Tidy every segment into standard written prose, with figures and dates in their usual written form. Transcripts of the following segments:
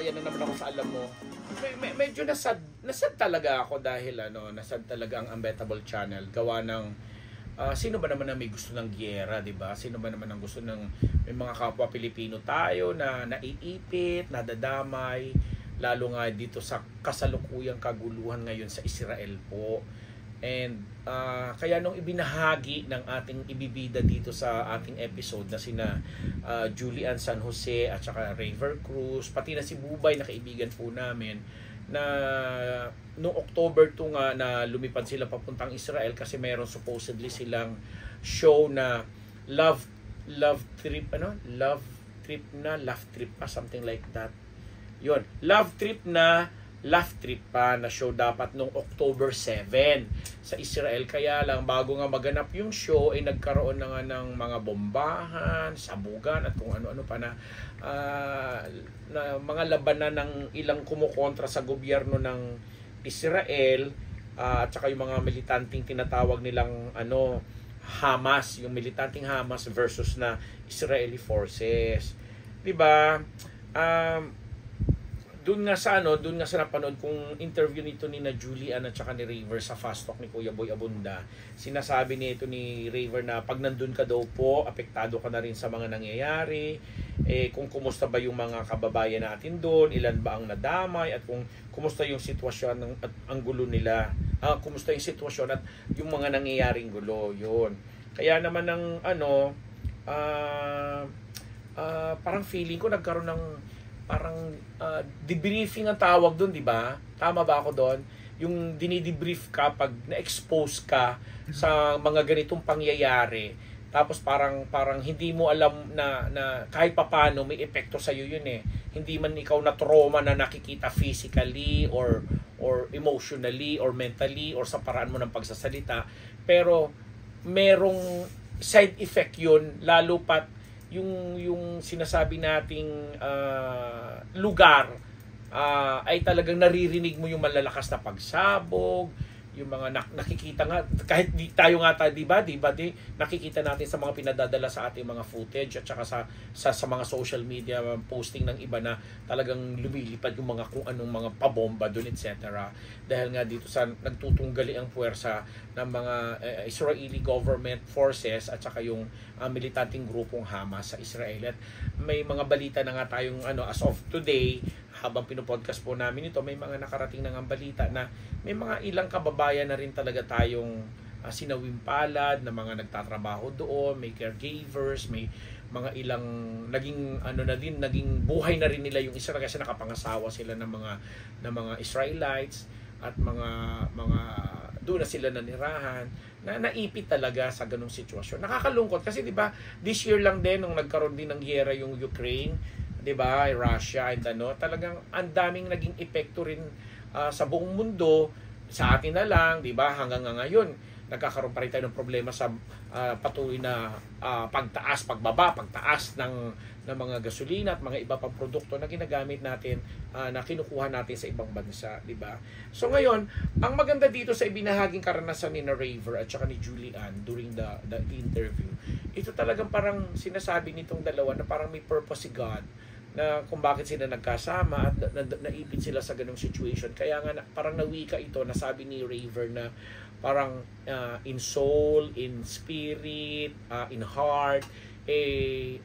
ayan na naman ako sa alam mo. Medyo nasad talaga ako dahil nasad talaga ang Unbettable Channel. Gawa ng sino ba naman ang may gusto ng giyera, 'di ba? Sino ba naman ang gusto ng may mga kapwa Pilipino tayo na naiipit, nadadamay, lalo nga dito sa kasalukuyang kaguluhan ngayon sa Israel po. And kaya nung ibinahagi ng ating ibibida dito sa ating episode na sina Julian San Jose at saka Raver Cruz, pati na si Bubay na kaibigan po namin, na noong October 2 nga na lumipad sila papuntang Israel kasi mayroon supposedly silang show na love trip pa, something like that. Yun, love trip pa na show dapat nung October 7 sa Israel. Kaya lang bago nga maganap yung show ay nagkaroon na nga ng mga bombahan, sabugan at kung ano-ano pa na mga labanan ng ilang kumukontra sa gobyerno ng Israel at saka yung mga militanteng tinatawag nilang Hamas, yung militanteng Hamas versus na Israeli forces. 'Di ba? Doon nga sa napanood kong interview nito ni Julian at saka ni Raver sa Fast Talk ni Kuya Boy Abunda. Sinasabi nito ni Raver na pag nandun ka daw po, apektado ka na rin sa mga nangyayari. Kung kumusta ba yung mga kababayan natin doon, ilan ba ang nadamay, at kung kumusta yung sitwasyon at ang gulo nila. Kumusta yung sitwasyon at yung mga nangyayaring gulo, yun. Kaya naman parang feeling ko nagkaroon ng debriefing ang tawag doon, di ba? Tama ba ako doon? Yung dinidebrief ka pag na-expose ka sa mga ganitong pangyayari. Tapos parang hindi mo alam na kahit papaano may epekto sa iyo yun eh. Hindi man ikaw na trauma na nakikita physically or emotionally or mentally or sa paraan mo ng pagsasalita, pero merong side effect yun, lalo pat yung sinasabi nating lugar ay talagang naririnig mo yung malalakas na pagsabog, yung mga nakikita nga, kahit tayo nga di ba nakikita natin sa mga pinadadala sa ating mga footage at saka sa mga social media posting ng iba na talagang lumilipad yung mga kung anong mga pabomba doon, etc. Dahil nga dito sa nagtutunggali ang puwersa ng mga Israeli government forces at saka yung militanteng grupong Hamas sa Israel. At may mga balita na nga tayong as of today, habang pinopodcast po namin ito, may mga nakarating na ng balita na may mga ilang kababayan na rin talaga tayong sinawimpalad na mga nagtatrabaho doon, may caregivers, may mga ilang naging buhay na rin nila yung Israel kasi nakapangasawa sila ng mga Israelites at mga doon na sila nanirahan, na naipit talaga sa ganung sitwasyon. Nakakalungkot kasi 'di ba, this year lang din nung nagkaroon din ng giyera yung Ukraine, 'di ba, Russia and talagang ang daming naging epekto rin sa buong mundo, sa atin na lang, 'di ba, hanggang ngayon nagkakaroon pa rin tayo ng problema sa patuloy na pagtaas ng mga gasolina at mga iba pang produkto na ginagamit natin, na kinukuha natin sa ibang bansa, di ba? So ngayon, ang maganda dito sa ibinahaging karanasan ni Raver at saka ni Julian during the interview, ito talagang parang sinasabi nitong dalawa na parang may purpose si God na kung bakit sila nagkasama at naipit sila sa ganung situation. Kaya nga parang nawika ito, nasabi ni Raver na parang in soul, in spirit, in heart,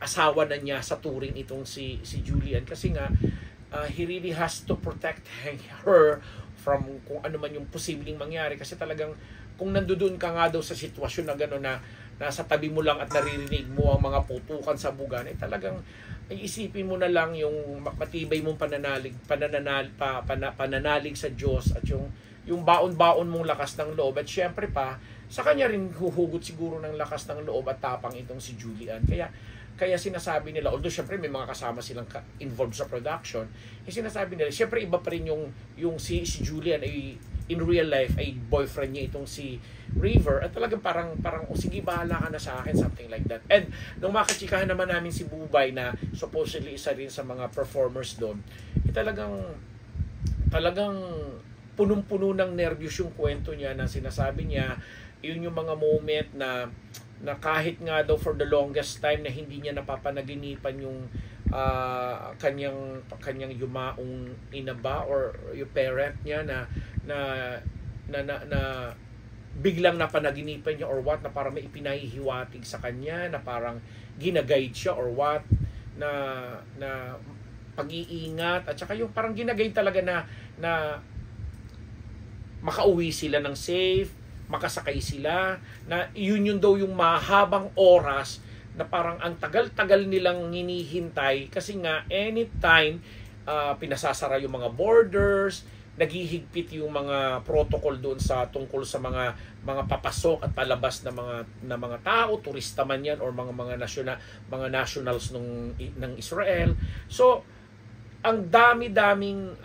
asawa na niya sa turing itong si Julian, kasi nga he really has to protect her from kung ano man yung posibleng mangyari, kasi talagang kung nandoon ka nga daw sa sitwasyon na gano'n na nasa tabi mo lang at naririnig mo ang mga putukan sa bugan, talagang isipin mo na lang yung matibay mong pananalig sa Diyos at yung baon-baon mong lakas ng loob, at syempre pa sa kanya rin huhugot siguro ng lakas ng loob at tapang itong si Julian. Kaya sinasabi nila, although syempre may mga kasama silang involved sa production, sinasabi nila syempre iba pa rin yung si Julian ay in real life ay boyfriend niya itong si Raver, at talagang parang sige, bahala ka na sa akin, something like that. And nung makachikahan naman namin si Bubay na supposedly isa rin sa mga performers doon, talagang punong-puno ng nervyos yung kwento niya, na sinasabi niya yun yung mga moment na kahit nga daw for the longest time na hindi niya napapanaginipan yung kanyang yumaong ina ba or yung parent niya na na na biglang napanaginipan niya or what, na parang may ipinahihiwatig sa kanya, na parang ginaguide siya or what, na pag-iingat, at saka yung parang ginaguide talaga na makauwi sila ng safe, makasakay sila, na yun daw yung mahabang oras na parang ang tagal-tagal nilang hinihintay kasi nga anytime pinasasara yung mga borders, naghihigpit yung mga protocol doon sa tungkol sa mga papasok at palabas na mga tao, turista man yan or mga nationals ng Israel. So ang dami-daming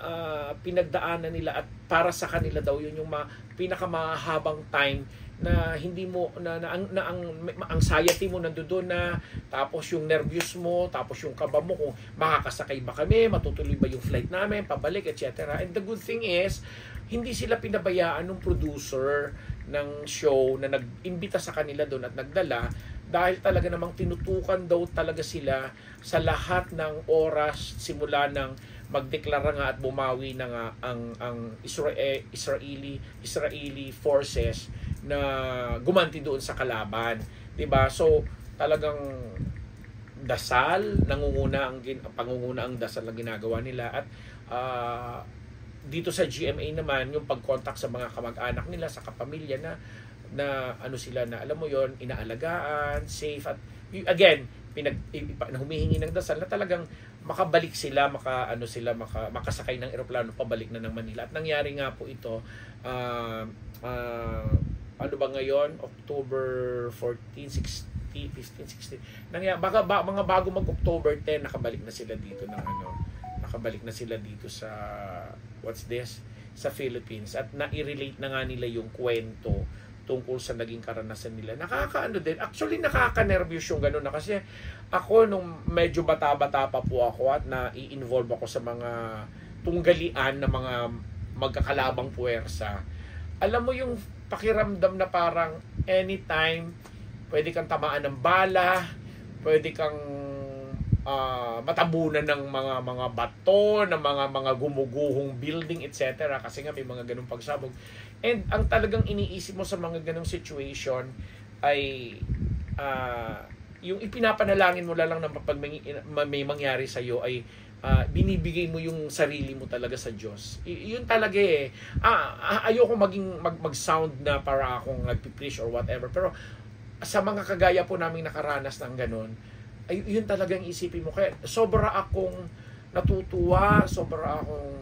pinagdaanan nila, at para sa kanila daw yun yung pinakamahabang time na hindi mo ang anxiety mo nandoon na, tapos yung nervous mo, tapos yung kaba mo kung makakasakay ba kami, matutuloy ba yung flight namin pabalik, etc. And the good thing is hindi sila pinabayaan ng producer ng show na nag-imbita sa kanila doon at nagdala, dahil talaga namang tinutukan daw talaga sila sa lahat ng oras simula ng magdeklara nga at bumawi na nga ang Israeli forces na gumanti doon sa kalaban, 'di ba? So talagang dasal, pangunguna ang dasal na ginagawa nila, at dito sa GMA naman yung pag-contact sa mga kamag-anak nila, sa kapamilya na ano sila, na alam mo yon, inaalagaan, safe, at again humihingi ng dasal na talagang makabalik sila, makasakay ng eroplano pabalik na ng Manila. At nangyari nga po ito ano ba ngayon, October 14, 16, 15, 16. Mga bago mag-October 10 nakabalik na sila dito sa sa Philippines, at na-relate na nga nila yung kwento tungkol sa naging karanasan nila. Nakakaano din. Actually, nakaka-nervous yung gano'n na, kasi ako nung medyo bata-bata pa po ako at na-i-involve ako sa mga tunggalian na mga magkakalabang puwersa. Alam mo yung pakiramdam na parang anytime pwede kang tamaan ng bala, pwede kang matabunan ng mga bato, ng mga gumuguhong building, etc. Kasi nga may mga ganung pagsabog. And ang talagang iniisip mo sa mga ganung situation ay yung ipinapanalangin mo lang na pag may mangyari sa iyo ay binibigay mo yung sarili mo talaga sa Diyos. Yun talaga eh. Ayoko mag-sound na para akong nagpipreach or whatever, pero sa mga kagaya po naming nakaranas ng ganun, ay yun talagang isipin mo. Kaya sobra akong natutuwa, sobra akong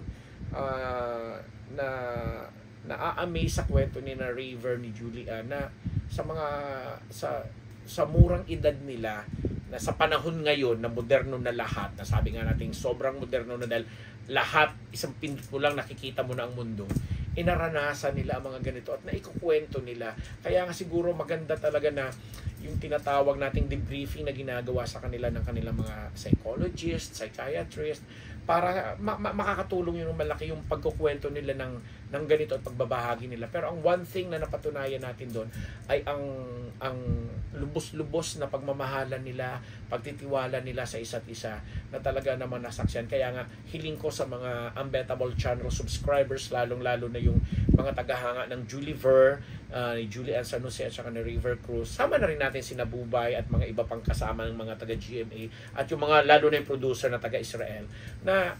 na-amaze sa kwento ni na River, ni Julia, na sa murang edad nila, na sa panahon ngayon na moderno na lahat, na sabi nga natin sobrang moderno na, dahil lahat, isang pindot mo lang nakikita mo na ang mundo, inaranasan nila ang mga ganito at naikukwento nila. Kaya nga siguro maganda talaga na yung tinatawag nating debriefing na ginagawa sa kanila ng kanilang mga psychologist, psychiatrist, para makakatulong yung malaki yung pagkukwento nila ng ganito at pagbabahagi nila. Pero ang one thing na napatunayan natin doon ay ang lubos-lubos na pagmamahalan nila, pagtitiwala nila sa isa't isa, na talaga naman nasaksiyan. Kaya nga hiling ko sa mga Unbettable Channel subscribers, lalong-lalo na yung mga tagahanga ng Julie Ver, ni Julian San Jose at saka ni River Cruz, sama na rin natin si Nabubay at mga iba pang kasama ng mga taga-GMA, at yung mga lalo na yung producer na taga-Israel, na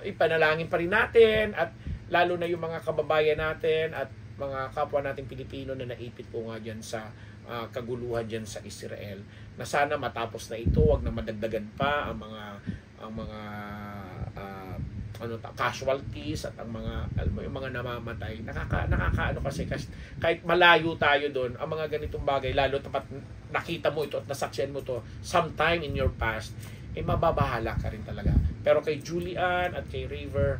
ipanalangin pa rin natin, at lalo na yung mga kababayan natin at mga kapwa nating Pilipino na naipit po nga dyan sa kaguluhan dyan sa Israel, na sana matapos na ito, wag na madagdagan pa ang mga casualties at ang mga yung mga namamatay. Nakakaano kasi kahit malayo tayo doon, ang mga ganitong bagay, lalo tapat nakita mo ito at nasaksihan mo to sometime in your past, mababahala ka rin talaga. Pero kay Julian at kay River,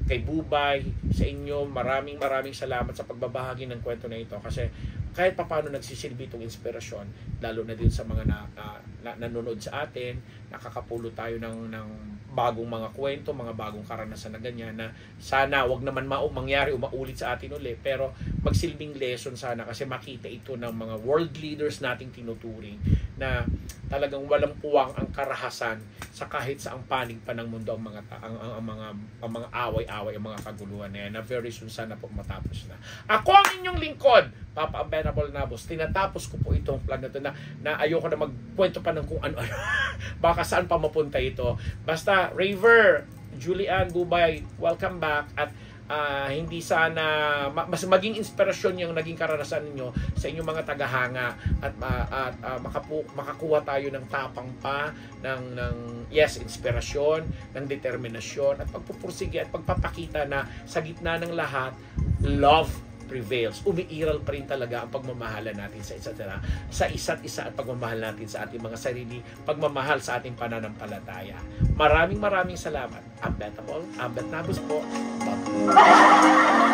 kay Bubay, sa inyo, maraming salamat sa pagbabahagi ng kwento na ito, kasi kahit paano nagsisilbi itong inspirasyon, lalo na din sa mga nanonood sa atin, nakakapulo tayo ng bagong mga kwento, mga bagong karanasan na ganyan na sana wag naman mangyari o maulit sa atin uli, pero magsilbing lesson sana kasi makita ito ng mga world leaders nating tinuturing na talagang walang puwang ang karahasan sa kahit saang panig pa ng mundo ang mga away-away, ang mga kaguluhan na yan, na very soon sana po matapos na. Ako ang inyong lingkod, Papa Unbearable Nabos. Tinatapos ko po itong plan na ito na ayoko na magkwento pa ng kung ano-ano. Baka saan pa mapunta ito. Basta, Raver, Julian Gubay, welcome back. At hindi sana mas maging inspirasyon yung naging karanasan ninyo sa inyong mga tagahanga at makakuha tayo ng tapang pa ng inspirasyon, ng determinasyon at pagpupursige at pagpapakita na sa gitna ng lahat, love prevails. Umiiral pa rin talaga ang pagmamahala natin sa isa't isa at pagmamahal natin sa ating mga sarili, pagmamahal sa ating pananampalataya. Maraming salamat. Unbearable Nabos po. Bye.